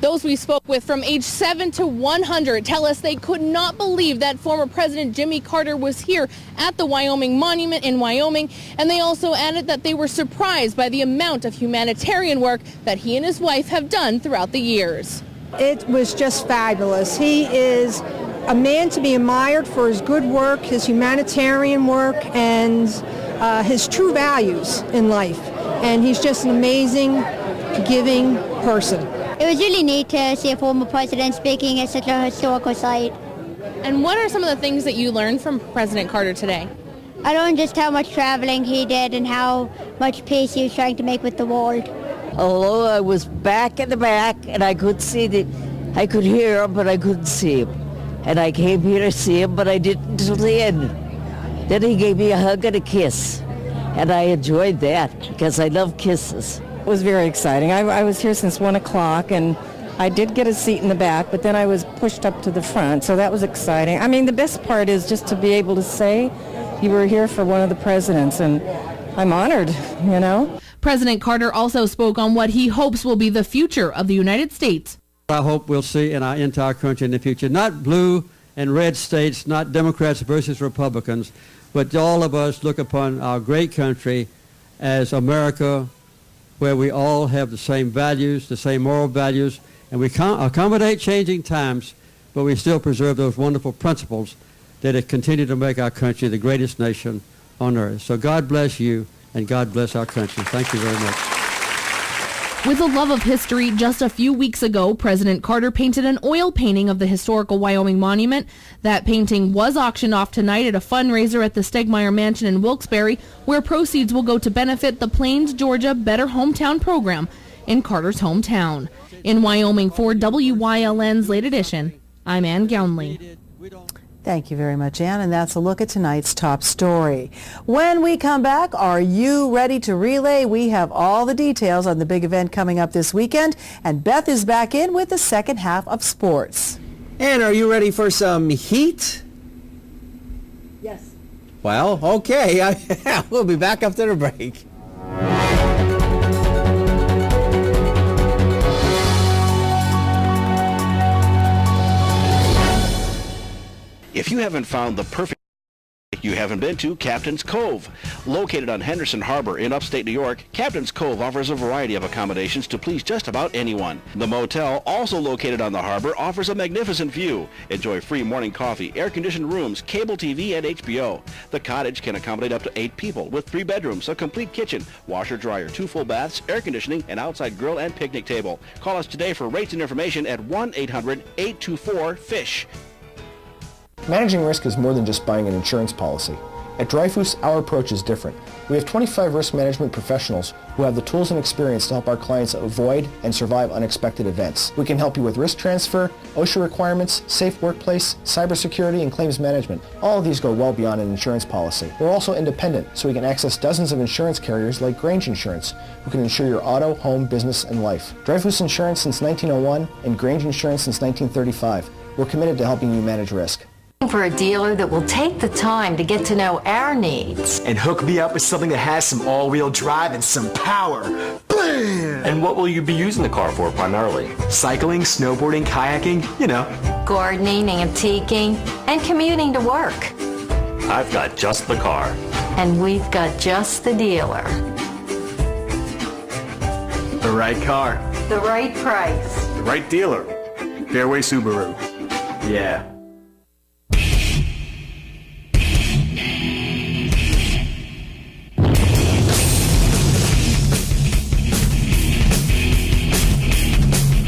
Those we spoke with from age 7 to 100 tell us they could not believe that former President Jimmy Carter was here at the Wyoming Monument in Wyoming, and they also added that they were surprised by the amount of humanitarian work that he and his wife have done throughout the years. It was just fabulous. He is a man to be admired for his good work, his humanitarian work, and his true values in life. And he's just an amazing, giving person. It was really neat to see a former president speaking at such a historical site. And what are some of the things that you learned from President Carter today? I learned just how much traveling he did and how much peace he was trying to make with the world. Although I was back in the back and I could I could hear him, but I couldn't see him. And I came here to see him, but I didn't until the end. Then he gave me a hug and a kiss. And I enjoyed that because I love kisses. It was very exciting. I was here since 1 o'clock, and I did get a seat in the back, but then I was pushed up to the front, so that was exciting. I mean, the best part is just to be able to say you were here for one of the presidents, and I'm honored, you know. President Carter also spoke on what he hopes will be the future of the United States. I hope we'll see in our entire country in the future, not blue and red states, not Democrats versus Republicans, but all of us look upon our great country as America, where we all have the same values, the same moral values, and we accommodate changing times, but we still preserve those wonderful principles that continue to make our country the greatest nation on earth. So God bless you, and God bless our country. Thank you very much. With a love of history, just a few weeks ago, President Carter painted an oil painting of the historical Wyoming Monument. That painting was auctioned off tonight at a fundraiser at the Stegmeyer Mansion in Wilkes-Barre, where proceeds will go to benefit the Plains, Georgia Better Hometown program in Carter's hometown. In Wyoming for WYLN's Late Edition, I'm Ann Gownley. Thank you very much, Ann, and that's a look at tonight's top story. When we come back, are you ready to relay? We have all the details on the big event coming up this weekend, and Beth is back in with the second half of sports. And are you ready for some heat? Yes. Well, okay. We'll be back after the break. If you haven't found the perfect, you haven't been to Captain's Cove. Located on Henderson Harbor in upstate New York, Captain's Cove offers a variety of accommodations to please just about anyone. The motel, also located on the harbor, offers a magnificent view. Enjoy free morning coffee, air-conditioned rooms, cable TV, and HBO. The cottage can accommodate up to 8 people with 3 bedrooms, a complete kitchen, washer, dryer, 2 full baths, air conditioning, an outside grill, and picnic table. Call us today for rates and information at 1-800-824-FISH. Managing risk is more than just buying an insurance policy. At Dreyfus, our approach is different. We have 25 risk management professionals who have the tools and experience to help our clients avoid and survive unexpected events. We can help you with risk transfer, OSHA requirements, safe workplace, cybersecurity, and claims management. All of these go well beyond an insurance policy. We're also independent, so we can access dozens of insurance carriers like Grange Insurance, who can insure your auto, home, business, and life. Dreyfus Insurance since 1901 and Grange Insurance since 1935. We're committed to helping you manage risk. For a dealer that will take the time to get to know our needs. And hook me up with something that has some all-wheel drive and some power. Bam! And what will you be using the car for primarily? Cycling, snowboarding, kayaking, you know. Gardening, antiquing, and commuting to work. I've got just the car. And we've got just the dealer. The right car. The right price. The right dealer. Fairway Subaru. Yeah.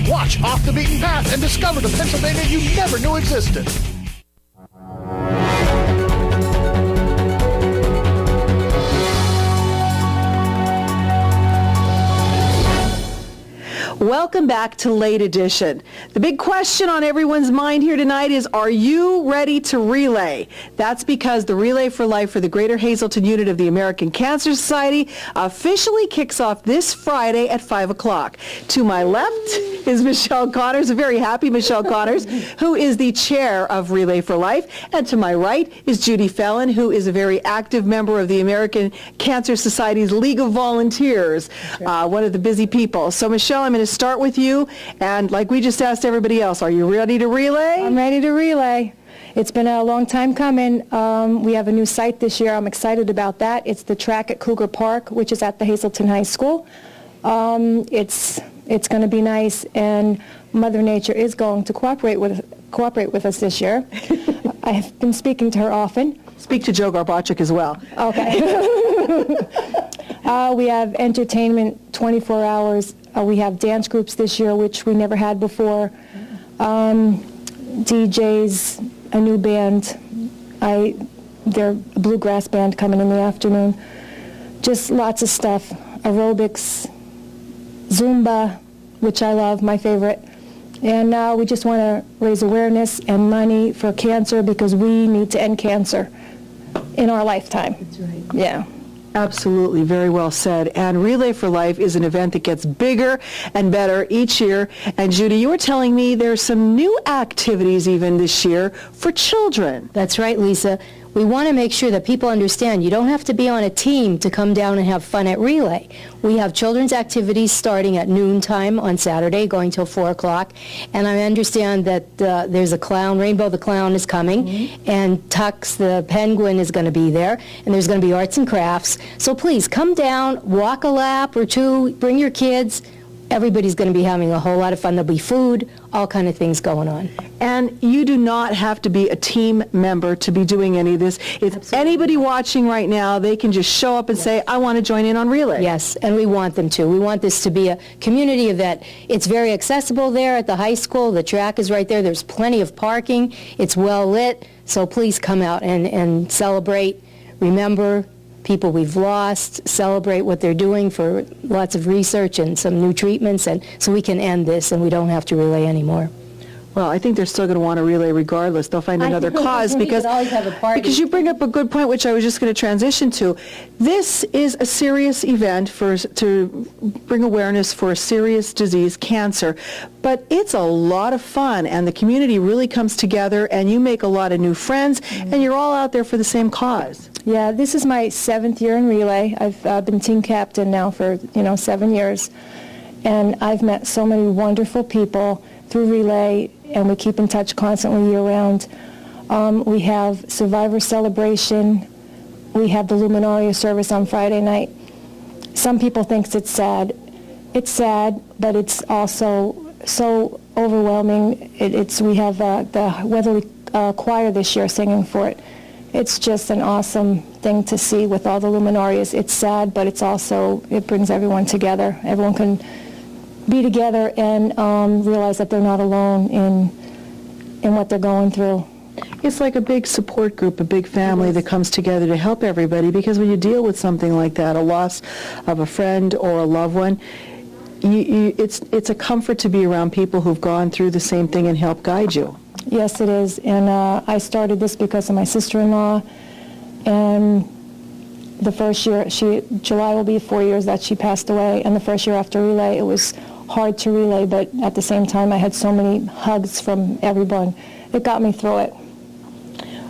Watch Off the Beaten Path and discover the Pennsylvania you never knew existed. Welcome back to Late Edition. The big question on everyone's mind here tonight is, are you ready to relay? That's because the Relay for Life for the Greater Hazleton unit of the American Cancer Society officially kicks off this Friday at 5 o'clock. To my left is Michelle Connors, a very happy Michelle Connors, who is the chair of Relay for Life. And to my right is Judy Fallon, who is a very active member of the American Cancer Society's League of Volunteers, one of the busy people. So Michelle, I'm going to start with you. And like we just asked everybody else, are you ready to relay? I'm ready to relay. It's been a long time coming. We have a new site this year. I'm excited about that. It's the track at Cougar Park, which is at the Hazelton High School. It's going to be nice, and Mother Nature is going to cooperate with us this year. I've been speaking to her often. Speak to Joe Garbachik as well. Okay. We have entertainment 24 hours. We have dance groups this year, which we never had before. DJs, a new band. They're a bluegrass band coming in the afternoon. Just lots of stuff. Aerobics, Zumba, which I love, my favorite. And we just want to raise awareness and money for cancer because we need to end cancer in our lifetime. That's right. Yeah. Absolutely, very well said. And Relay for Life is an event that gets bigger and better each year. And Judy, you were telling me there's some new activities even this year for children. That's right, Lisa. We want to make sure that people understand you don't have to be on a team to come down and have fun at Relay. We have children's activities starting at noontime on Saturday, going till 4 o'clock. And I understand that there's a clown, Rainbow the Clown is coming, and Tux the Penguin is going to be there, and there's going to be arts and crafts. So please come down, walk a lap or two, bring your kids. Everybody's going to be having a whole lot of fun. There'll be food, all kind of things going on. And you do not have to be a team member to be doing any of this. If anybody watching right now, they can just show up and say, I want to join in on Relay. Yes, and we want them to. We want this to be a community event. It's very accessible there at the high school. The track is right there. There's plenty of parking. It's well lit. So please come out and celebrate. Remember people we've lost, celebrate what they're doing for lots of research and some new treatments, and so we can end this and we don't have to relay anymore. Well, I think they're still going to want to relay regardless. They'll find another cause because you bring up a good point, which I was just going to transition to. This is a serious event to bring awareness for a serious disease, cancer, but it's a lot of fun, and the community really comes together, and you make a lot of new friends, and you're all out there for the same cause. Yeah, this is my 7th year in Relay. I've been team captain now for 7 years, and I've met so many wonderful people through Relay, and we keep in touch constantly year-round. We have Survivor Celebration. We have the Luminaria service on Friday night. Some people think it's sad. It's sad, but it's also so overwhelming. We have the Weatherly Choir this year singing for it. It's just an awesome thing to see with all the luminarias. It's sad, but it brings everyone together. Everyone can be together and realize that they're not alone in what they're going through. It's like a big support group, a big family that comes together to help everybody, because when you deal with something like that, a loss of a friend or a loved one, it's a comfort to be around people who've gone through the same thing and help guide you. Yes, it is. And I started this because of my sister-in-law. And the first year, July will be 4 years that she passed away. And the first year after Relay, it was hard to relay, but at the same time, I had so many hugs from everyone. It got me through it.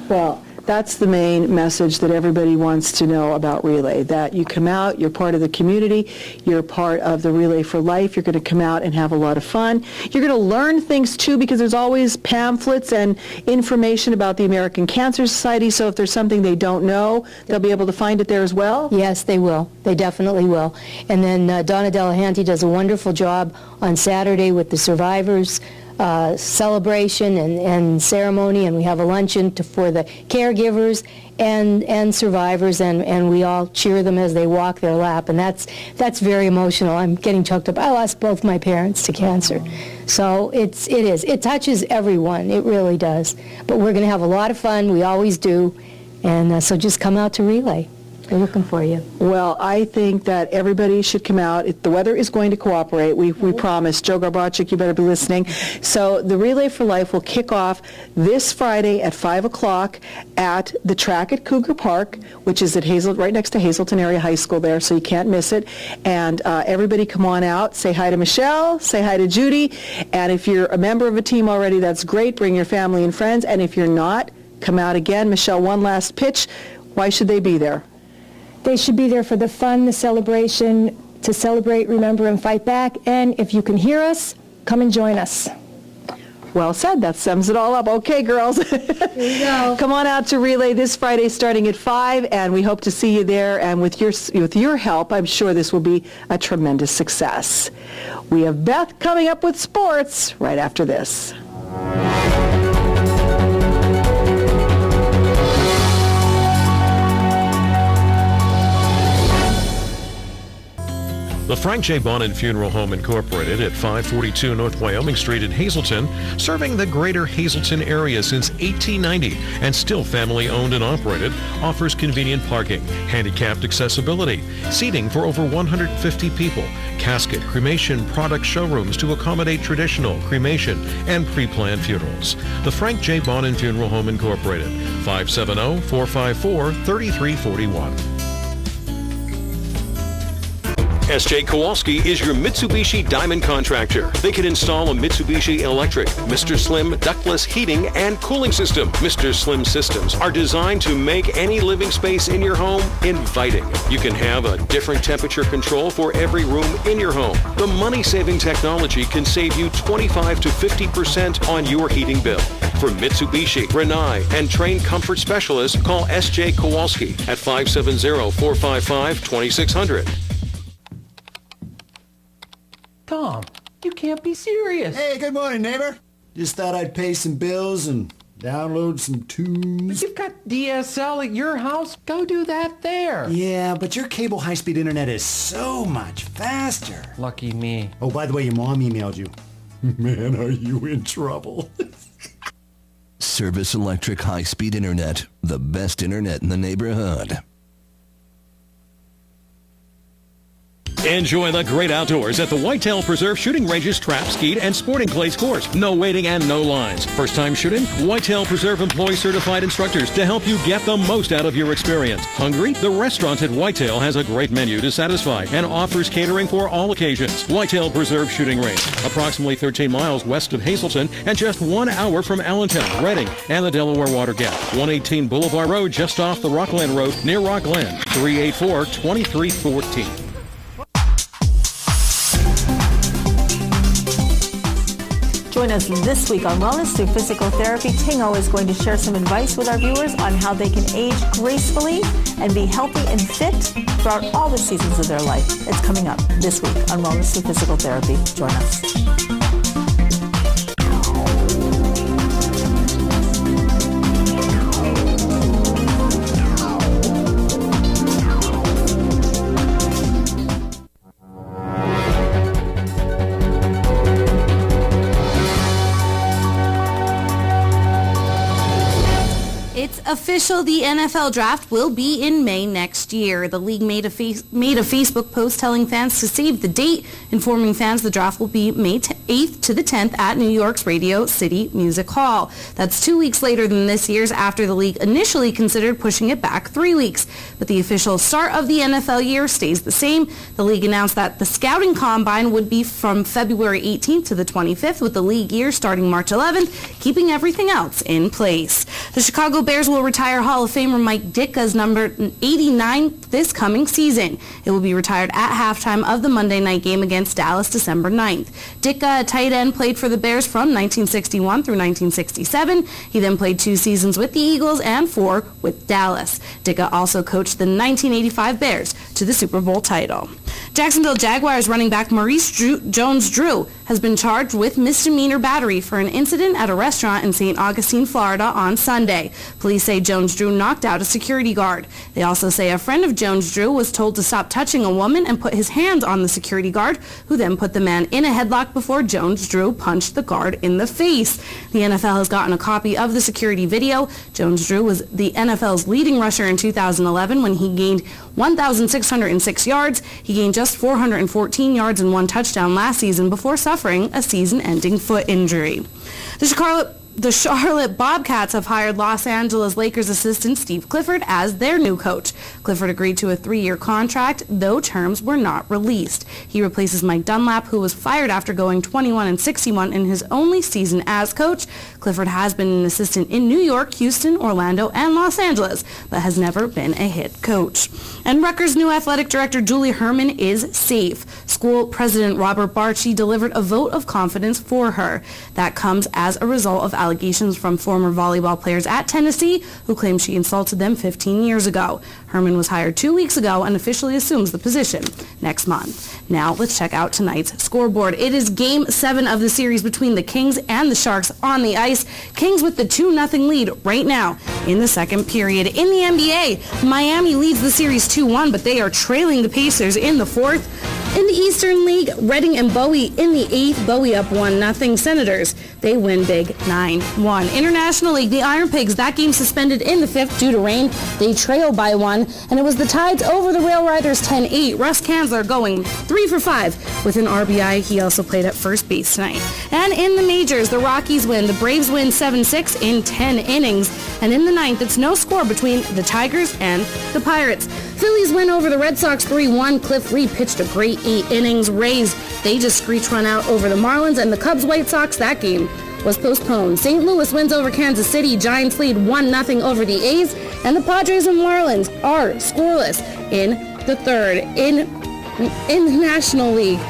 Well, that's the main message that everybody wants to know about Relay, that you come out, you're part of the community, you're part of the Relay for Life, you're going to come out and have a lot of fun. You're going to learn things too, because there's always pamphlets and information about the American Cancer Society, so if there's something they don't know, they'll be able to find it there as well? Yes, they will. They definitely will. And then Donna Delahanty does a wonderful job on Saturday with the survivors celebration and ceremony, and we have a luncheon for the caregivers and survivors, and we all cheer them as they walk their lap, and that's very emotional. I'm getting choked up. I lost both my parents to cancer, so it touches everyone. It really does. But we're going to have a lot of fun. We always do, and so just come out to Relay. We're looking for you. Well, I think that everybody should come out. The weather is going to cooperate. We promise. Joe Garbachik, you better be listening. So the Relay for Life will kick off this Friday at 5 o'clock at the track at Cougar Park, which is at right next to Hazelton Area High School there, so you can't miss it. And everybody come on out. Say hi to Michelle. Say hi to Judy. And if you're a member of a team already, that's great. Bring your family and friends. And if you're not, come out again. Michelle, one last pitch. Why should they be there? They should be there for the fun, the celebration, to celebrate, remember, and fight back. And if you can hear us, come and join us. Well said. That sums it all up. Okay, girls. Here you go. Come on out to Relay this Friday starting at 5, and we hope to see you there. And with your help, I'm sure this will be a tremendous success. We have Beth coming up with sports right after this. The Frank J. Bonin Funeral Home Incorporated at 542 North Wyoming Street in Hazleton, serving the greater Hazleton area since 1890 and still family owned and operated, offers convenient parking, handicapped accessibility, seating for over 150 people, casket, cremation product showrooms to accommodate traditional, cremation, and pre-planned funerals. The Frank J. Bonin Funeral Home Incorporated, 570-454-3341. S.J. Kowalski is your Mitsubishi Diamond contractor. They can install a Mitsubishi electric, Mr. Slim ductless heating and cooling system. Mr. Slim systems are designed to make any living space in your home inviting. You can have a different temperature control for every room in your home. The money-saving technology can save you 25 to 50% on your heating bill. For Mitsubishi, Rinnai, and trained comfort specialists, call S.J. Kowalski at 570-455-2600. Tom, you can't be serious. Hey, good morning, neighbor. Just thought I'd pay some bills and download some tunes. You've got DSL at your house. Go do that there. Yeah, but your cable high-speed internet is so much faster. Lucky me. Oh, by the way, your mom emailed you. Man, are you in trouble. Service Electric high-speed internet. The best internet in the neighborhood. Enjoy the great outdoors at the Whitetail Preserve Shooting Range's Trap, Skeet, and Sporting Clays course. No waiting and no lines. First time shooting? Whitetail Preserve employs certified instructors to help you get the most out of your experience. Hungry? The restaurant at Whitetail has a great menu to satisfy and offers catering for all occasions. Whitetail Preserve Shooting Range, approximately 13 miles west of Hazleton and just 1 hour from Allentown, Redding, and the Delaware Water Gap. 118 Boulevard Road, just off the Rockland Road near Rockland. 384-2314. Join us this week on Wellness Through Physical Therapy. Tingo is going to share some advice with our viewers on how they can age gracefully and be healthy and fit throughout all the seasons of their life. It's coming up this week on Wellness Through Physical Therapy. Join us. Official, the NFL draft will be in May next year. The league made a Facebook post telling fans to save the date, informing fans the draft will be May 8th to the 10th at New York's Radio City Music Hall. That's 2 weeks later than this year's, after the league initially considered pushing it back 3 weeks. But the official start of the NFL year stays the same. The league announced that the scouting combine would be from February 18th to the 25th, with the league year starting March 11th, keeping everything else in place. The Chicago Bears will retire Hall of Famer Mike Ditka's number 89 this coming season. It will be retired at halftime of the Monday night game against Dallas December 9th. Ditka, a tight end, played for the Bears from 1961 through 1967. He then played 2 seasons with the Eagles and 4 with Dallas. Ditka also coached the 1985 Bears to the Super Bowl title. Jacksonville Jaguars running back Maurice Jones-Drew has been charged with misdemeanor battery for an incident at a restaurant in St. Augustine, Florida on Sunday. Police say Jones-Drew knocked out a security guard. They also say a friend of Jones-Drew was told to stop touching a woman and put his hands on the security guard, who then put the man in a headlock before Jones-Drew punched the guard in the face. The NFL has gotten a copy of the security video. Jones-Drew was the NFL's leading rusher in 2011 when he gained 1,606 yards. He gained just 414 yards and 1 touchdown last season before suffering a season-ending foot injury. The The Charlotte Bobcats have hired Los Angeles Lakers assistant Steve Clifford as their new coach. Clifford agreed to a 3-year contract, though terms were not released. He replaces Mike Dunlap, who was fired after going 21-61 in his only season as coach. Clifford has been an assistant in New York, Houston, Orlando, and Los Angeles, but has never been a head coach. And Rutgers' new athletic director, Julie Herman, is safe. School president Robert Barchi delivered a vote of confidence for her. That comes as a result of allegations from former volleyball players at Tennessee who claim she insulted them 15 years ago. Herman was hired 2 weeks ago and officially assumes the position next month. Now let's check out tonight's scoreboard. It is Game 7 of the series between the Kings and the Sharks on the ice. Kings with the 2-0 lead right now in the second period. In the NBA, Miami leads the series 2-1, but they are trailing the Pacers in the fourth. In the Eastern League, Reading and Bowie in the 8th. Bowie up 1-0. Senators, they win big 9-1. International League, the Iron Pigs, that game suspended in the 5th due to rain. They trail by 1, and it was the Tides over the Rail Riders 10-8. Russ Kanzler going 3 for 5 with an RBI. He also played at first base tonight. And in the majors, the Rockies win. The Braves win 7-6 in 10 innings. And in the 9th, it's no score between the Tigers and the Pirates. Phillies win over the Red Sox 3-1. Cliff Lee pitched a great 8 innings. Rays, they just screech run out over the Marlins. And the Cubs-White Sox, that game was postponed. St. Louis wins over Kansas City. Giants lead 1-0 over the A's. And the Padres and Marlins are scoreless in the 3rd. In the National League,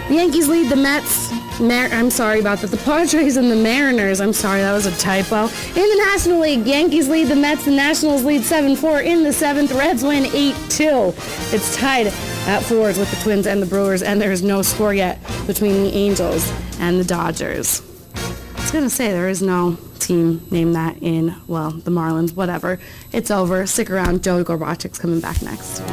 the Yankees lead the Mets. I'm sorry about that. The Padres and the Mariners. I'm sorry, that was a typo. In the National League, Yankees lead the Mets. The Nationals lead 7-4 in the 7th. Reds win 8-2. It's tied at 4s with the Twins and the Brewers, and there's no score yet between the Angels and the Dodgers. I was going to say there is no team named that in, well, the Marlins, whatever. It's over. Stick around. Joey Gorbachek's coming back next.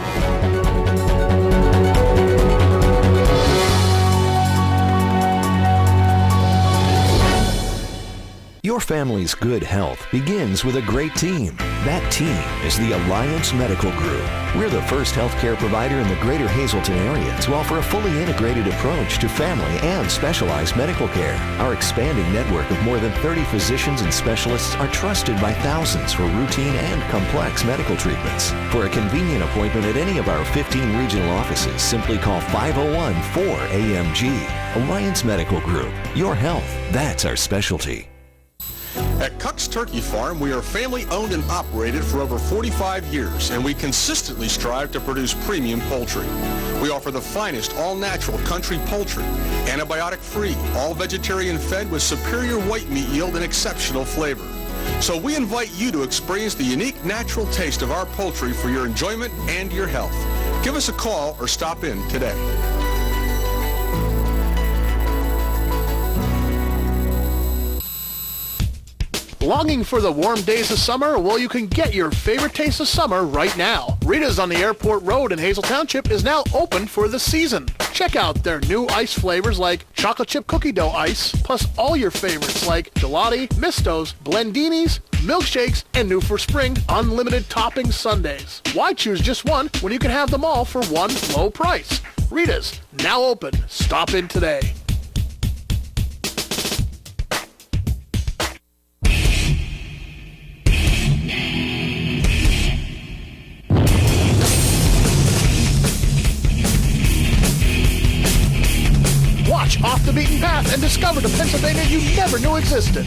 Your family's good health begins with a great team. That team is the Alliance Medical Group. We're the first healthcare provider in the greater Hazleton area to offer a fully integrated approach to family and specialized medical care. Our expanding network of more than 30 physicians and specialists are trusted by thousands for routine and complex medical treatments. For a convenient appointment at any of our 15 regional offices, simply call 501-4AMG. Alliance Medical Group. Your health, that's our specialty. At Cuck's Turkey Farm, we are family-owned and operated for over 45 years, and we consistently strive to produce premium poultry. We offer the finest all-natural country poultry, antibiotic-free, all-vegetarian fed with superior white meat yield and exceptional flavor. So we invite you to experience the unique natural taste of our poultry for your enjoyment and your health. Give us a call or stop in today. Longing for the warm days of summer? Well, you can get your favorite taste of summer right now. Rita's on the Airport Road in Hazel Township is now open for the season. Check out their new ice flavors like chocolate chip cookie dough ice, plus all your favorites like gelati, mistos, blendinis, milkshakes, and new for spring, unlimited topping sundaes. Why choose just one when you can have them all for one low price? Rita's, now open. Stop in today. Watch Off the Beaten Path and discover the Pennsylvania you never knew existed.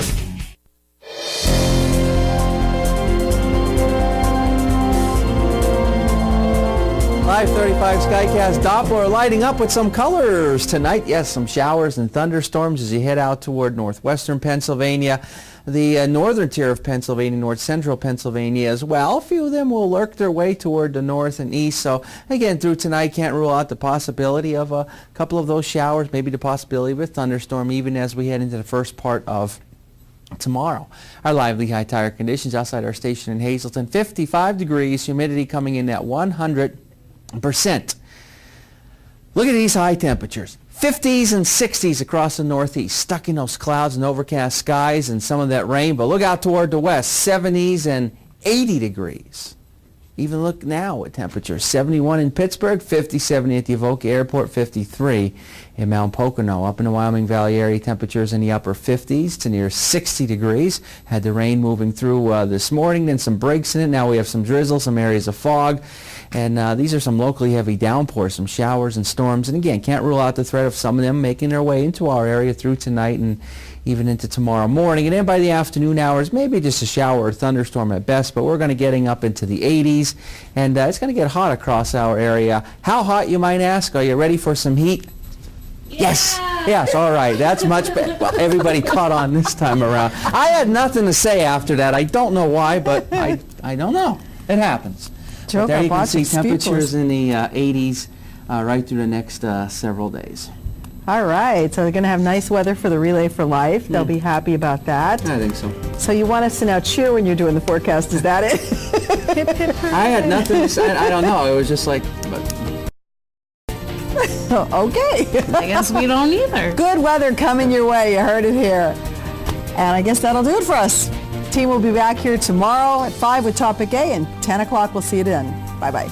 .535 Skycast Doppler lighting up with some colors tonight. Yes, some showers and thunderstorms as you head out toward northwestern Pennsylvania, the northern tier of Pennsylvania, north central Pennsylvania as well. A few of them will lurk their way toward the north and east. So again, through tonight, can't rule out the possibility of a couple of those showers, maybe the possibility of a thunderstorm even as we head into the first part of tomorrow. Our lively high tire conditions outside our station in Hazleton, 55 degrees, humidity coming in at 100%. Look at these high temperatures. 50s and 60s across the northeast, stuck in those clouds and overcast skies and some of that rain. But look out toward the west, 70s and 80 degrees. Even look now at temperatures. 71 in Pittsburgh, 50-70 at the Avoca Airport, 53 in Mount Pocono. Up in the Wyoming Valley area, temperatures in the upper 50s to near 60 degrees. Had the rain moving through this morning, then some breaks in it. Now we have some drizzle, some areas of fog. And these are some locally heavy downpours, some showers and storms. And again, can't rule out the threat of some of them making their way into our area through tonight and even into tomorrow morning. And then by the afternoon hours, maybe just a shower or thunderstorm at best, but we're going to getting up into the 80s. And it's going to get hot across our area. How hot, you might ask? Are you ready for some heat? Yes. Yes, all right. That's much better. Well, everybody caught on this time around. I had nothing to say after that. I don't know why, but I don't know. It happens. But there you can see temperatures in the 80s right through the next several days. All right, so they're going to have nice weather for the Relay for Life. They'll be happy about that. I think so. So you want us to now cheer when you're doing the forecast, is that it? I had nothing to say. I don't know. It was just like... Okay. I guess we don't either. Good weather coming your way. You heard it here. And I guess that'll do it for us. Team will be back here tomorrow at 5 with Topic A, and 10 o'clock we'll see you then. Bye-bye.